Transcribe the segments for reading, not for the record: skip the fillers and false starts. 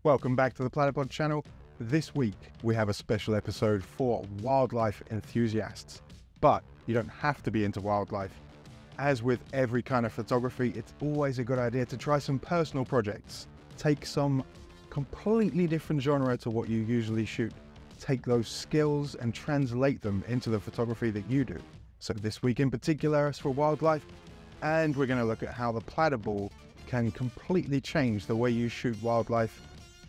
Welcome back to the Platyball channel. This week we have a special episode for wildlife enthusiasts, but you don't have to be into wildlife. As with every kind of photography, it's always a good idea to try some personal projects. Take some completely different genre to what you usually shoot. Take those skills and translate them into the photography that you do. So this week in particular is for wildlife, and we're going to look at how the Platyball can completely change the way you shoot wildlife,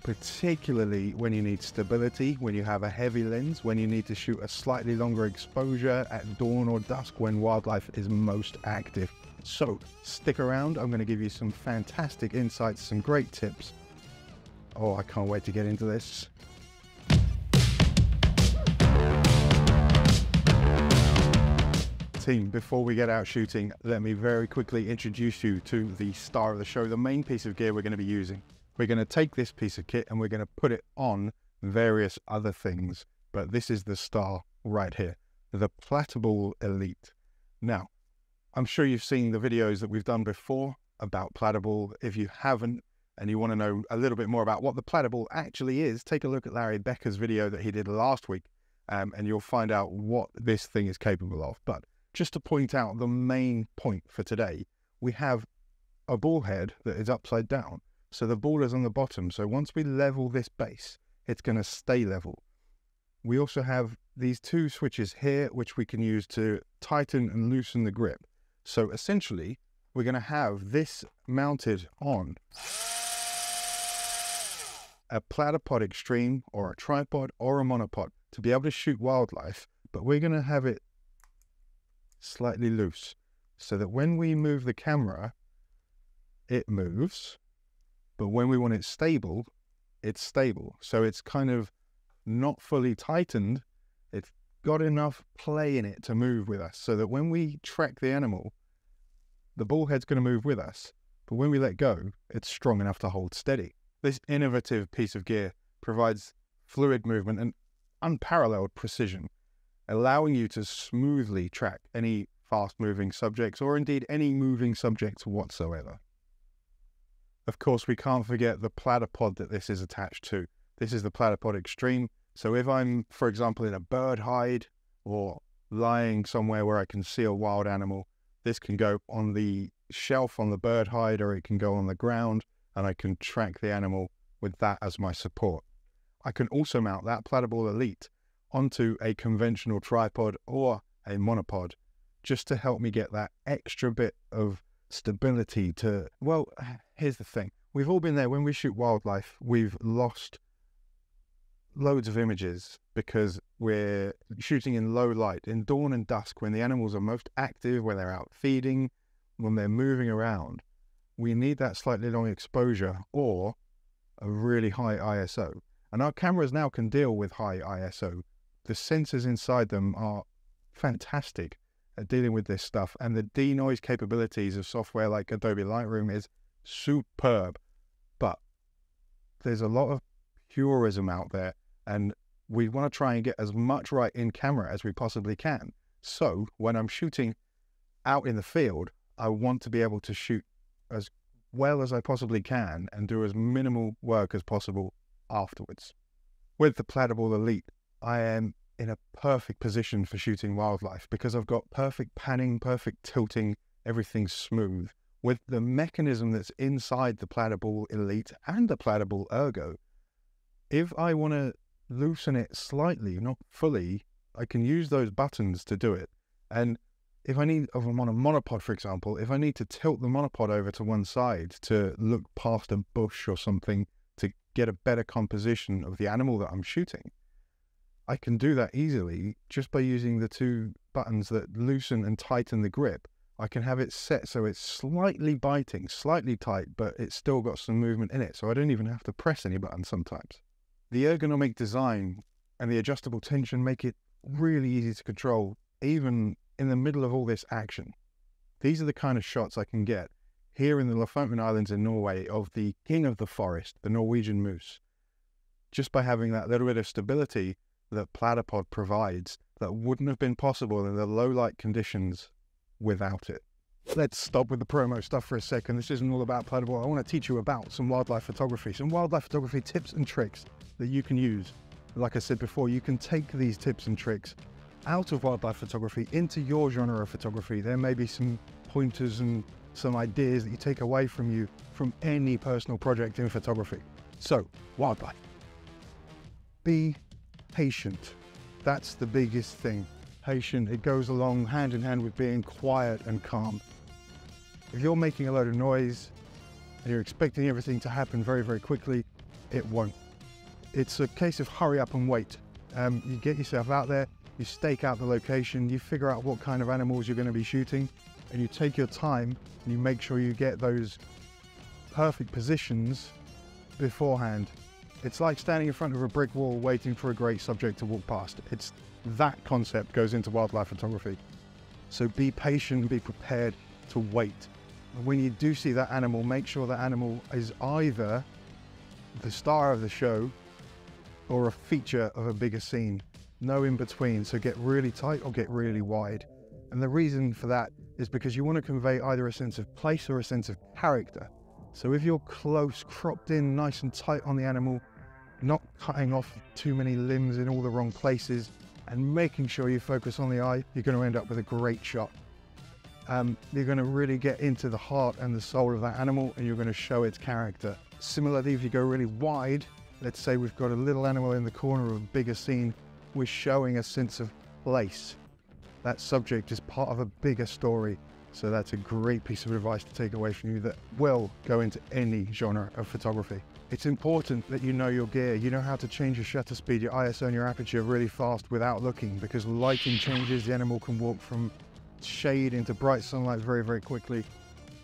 particularly when you need stability, when you have a heavy lens, when you need to shoot a slightly longer exposure at dawn or dusk when wildlife is most active. So stick around, I'm going to give you some fantastic insights, some great tips. Oh, I can't wait to get into this. Team, before we get out shooting, let me very quickly introduce you to the star of the show, the main piece of gear we're going to be using. We're going to take this piece of kit and we're going to put it on various other things, but this is the star right here, the Platyball Elite. Now, I'm sure you've seen the videos that we've done before about Platyball. If you haven't and you want to know a little bit more about what the Platyball actually is, take a look at Larry Becker's video that he did last week, and you'll find out what this thing is capable of. But just to point out the main point for today, we have a ball head that is upside down. So the ball is on the bottom. So once we level this base, it's going to stay level. We also have these two switches here, which we can use to tighten and loosen the grip. So essentially, we're going to have this mounted on a Platypod Extreme or a tripod or a monopod to be able to shoot wildlife, but we're going to have it slightly loose so that when we move the camera, it moves. But when we want it stable, it's stable. So it's kind of not fully tightened. It's got enough play in it to move with us so that when we track the animal, the ball head's going to move with us. But when we let go, it's strong enough to hold steady. This innovative piece of gear provides fluid movement and unparalleled precision, allowing you to smoothly track any fast-moving subjects or indeed any moving subjects whatsoever. Of course, we can't forget the platypod that this is attached to. This is the Platypod Extreme. So if I'm, for example, in a bird hide or lying somewhere where I can see a wild animal, this can go on the shelf on the bird hide, or it can go on the ground, and I can track the animal with that as my support. I can also mount that Platyball Elite onto a conventional tripod or a monopod just to help me get that extra bit of stability to, well, here's the thing. We've all been there. When we shoot wildlife, we've lost loads of images because we're shooting in low light, in dawn and dusk, when the animals are most active, when they're out feeding, when they're moving around. We need that slightly long exposure or a really high ISO. And our cameras now can deal with high ISO. The sensors inside them are fantastic at dealing with this stuff, and the denoise capabilities of software like Adobe Lightroom is superb. But there's a lot of purism out there, and we want to try and get as much right in camera as we possibly can. So when I'm shooting out in the field, I want to be able to shoot as well as I possibly can and do as minimal work as possible afterwards. With the Platyball Elite, I am in a perfect position for shooting wildlife because I've got perfect panning, perfect tilting, everything's smooth. With the mechanism that's inside the Platyball Elite and the Platyball Ergo, if I want to loosen it slightly, not fully, I can use those buttons to do it. And if I need, if I'm on a monopod, for example, if I need to tilt the monopod over to one side to look past a bush or something to get a better composition of the animal that I'm shooting, I can do that easily just by using the two buttons that loosen and tighten the grip. I can have it set so it's slightly biting, slightly tight, but it's still got some movement in it, so I don't even have to press any buttons sometimes. The ergonomic design and the adjustable tension make it really easy to control, even in the middle of all this action. These are the kind of shots I can get here in the Lofoten Islands in Norway of the king of the forest, the Norwegian moose, just by having that little bit of stability that Platypod provides that wouldn't have been possible in the low light conditions without it. let's stop with the promo stuff for a second. This isn't all about Platyball. I want to teach you about some wildlife photography tips and tricks that you can use. Like I said before, you can take these tips and tricks out of wildlife photography into your genre of photography. There may be some pointers and some ideas that you take away from any personal project in photography. So, wildlife. Be patient. That's the biggest thing. Patient. It goes along hand in hand with being quiet and calm. If you're making a load of noise and you're expecting everything to happen very, very quickly, it won't. It's a case of hurry up and wait. You get yourself out there, you stake out the location, you figure out what kind of animals you're going to be shooting, and you take your time and you make sure you get those perfect positions beforehand. It's like standing in front of a brick wall waiting for a great subject to walk past. It's that concept goes into wildlife photography. So be patient, be prepared to wait. When you do see that animal, make sure that animal is either the star of the show or a feature of a bigger scene. No in between, so get really tight or get really wide. And the reason for that is because you want to convey either a sense of place or a sense of character. So if you're close, cropped in, nice and tight on the animal, not cutting off too many limbs in all the wrong places, and making sure you focus on the eye, you're going to end up with a great shot. You're going to really get into the heart and the soul of that animal, and you're going to show its character. Similarly, if you go really wide, let's say we've got a little animal in the corner of a bigger scene, we're showing a sense of place. That subject is part of a bigger story. So that's a great piece of advice to take away from you that will go into any genre of photography. It's important that you know your gear. You know how to change your shutter speed, your ISO and your aperture really fast without looking, because lighting changes. The animal can walk from shade into bright sunlight very, very quickly.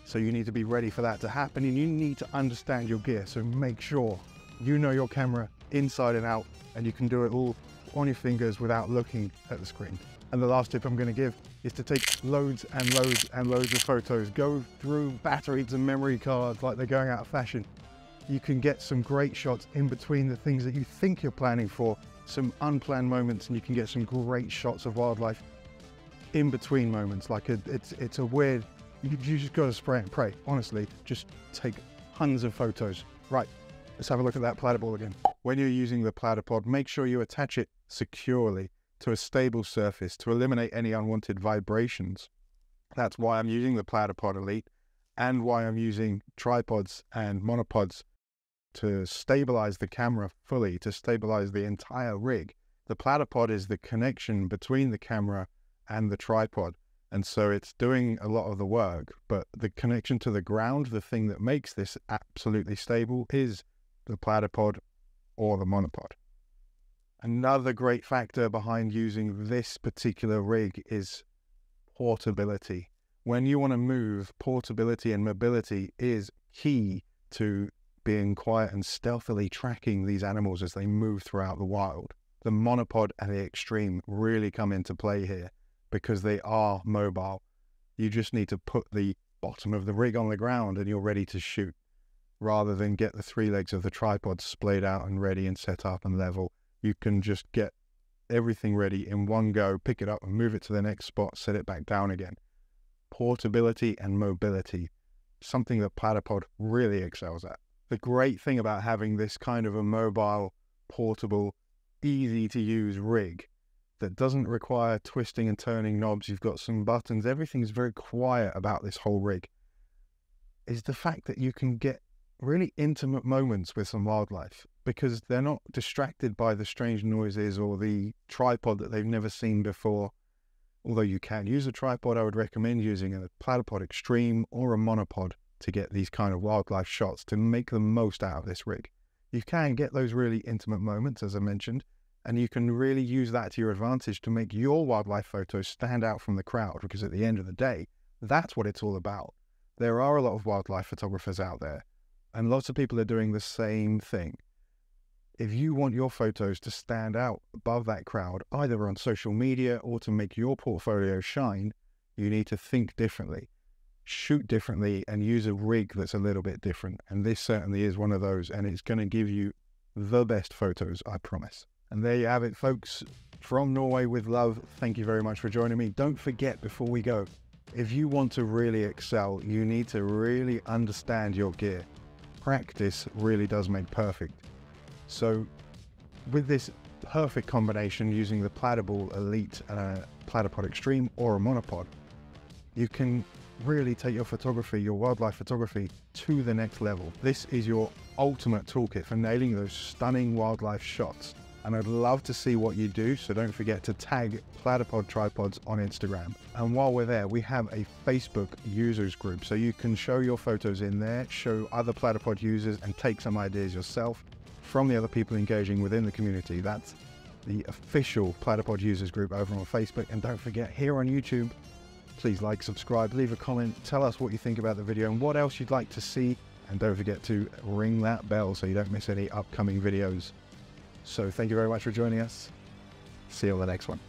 So you need to be ready for that to happen, and you need to understand your gear. So make sure you know your camera inside and out, and you can do it all on your fingers without looking at the screen. And the last tip I'm going to give is to take loads and loads and loads of photos. Go through batteries and memory cards like they're going out of fashion. You can get some great shots in between the things that you think you're planning for, some unplanned moments, and you can get some great shots of wildlife in between moments. Like it's a weird, you just got to spray and pray. Honestly, just take tons of photos. Right, let's have a look at that Platyball again. When you're using the Platypod, make sure you attach it securely to a stable surface to eliminate any unwanted vibrations. That's why I'm using the Platyball Elite and why I'm using tripods and monopods to stabilize the camera fully, to stabilize the entire rig. The Platypod is the connection between the camera and the tripod, and so it's doing a lot of the work, but the connection to the ground, the thing that makes this absolutely stable, is the Platypod or the monopod. Another great factor behind using this particular rig is portability. When you want to move, portability and mobility is key to being quiet and stealthily tracking these animals as they move throughout the wild. The monopod and the extreme really come into play here because they are mobile. You just need to put the bottom of the rig on the ground and you're ready to shoot, rather than get the three legs of the tripod splayed out and ready and set up and level. You can just get everything ready in one go, pick it up and move it to the next spot, set it back down again. Portability and mobility, something that Platypod really excels at. The great thing about having this kind of a mobile, portable, easy to use rig that doesn't require twisting and turning knobs, you've got some buttons, everything's very quiet about this whole rig, is the fact that you can get really intimate moments with some wildlife because they're not distracted by the strange noises or the tripod that they've never seen before. Although you can use a tripod, I would recommend using a Platypod Extreme or a monopod to get these kind of wildlife shots, to make the most out of this rig. You can get those really intimate moments, as I mentioned, and you can really use that to your advantage to make your wildlife photos stand out from the crowd, because at the end of the day, that's what it's all about. There are a lot of wildlife photographers out there, and lots of people are doing the same thing. If you want your photos to stand out above that crowd, either on social media or to make your portfolio shine, you need to think differently, shoot differently, and use a rig that's a little bit different. And this certainly is one of those, and it's going to give you the best photos, I promise. And there you have it, folks. From Norway with love, thank you very much for joining me. Don't forget, before we go, If you want to really excel, you need to really understand your gear. Practice really does make perfect. So with this perfect combination using the Platyball Elite and a Platypod Extreme or a monopod, you can really take your photography, your wildlife photography, to the next level. This is your ultimate toolkit for nailing those stunning wildlife shots. And I'd love to see what you do, so don't forget to tag Platypod Tripods on Instagram. And while we're there, we have a Facebook users group, so you can show your photos in there, show other Platypod users, and take some ideas yourself from the other people engaging within the community. That's the official Platypod users group over on Facebook. And don't forget, here on YouTube, please like, subscribe, leave a comment, tell us what you think about the video and what else you'd like to see. And don't forget to ring that bell so you don't miss any upcoming videos. So thank you very much for joining us. See you on the next one.